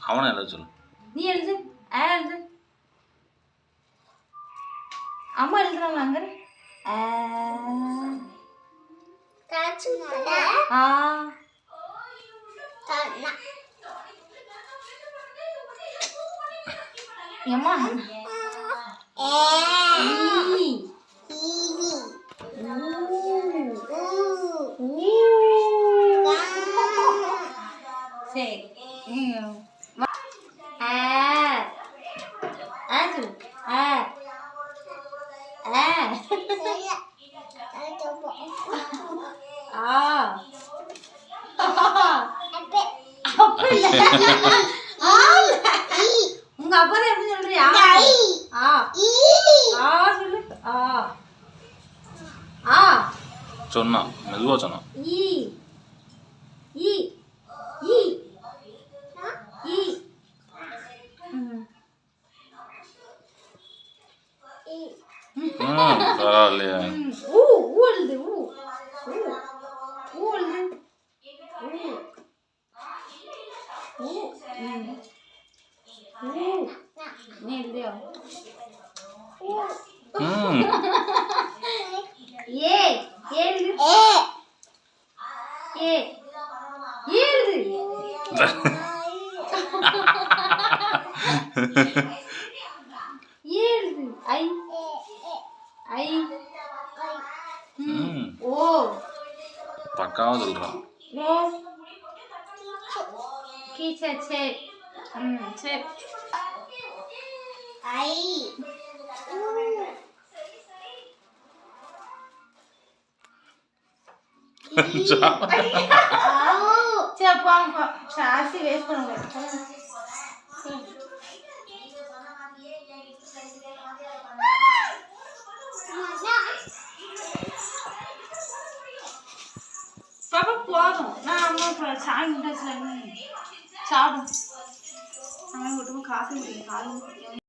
அவனை எழுத சொல்லு. நீ எழுது. எழுது. அம்மா எழுதுறாங்க அங்க. எம்மா சரி உங்க அப்பா தான் எப்படி சொல்றியா? சொல்லு. சொன்னா மெதுவா சொன்னா. பரவாயில்லையா? பக்காவா சொல்றான். பாப்பா போதும். நான் அம்மா சாமி சாப்பிடும். அவன் விட்டுமா காஃபி குடிக்கும். காலையில்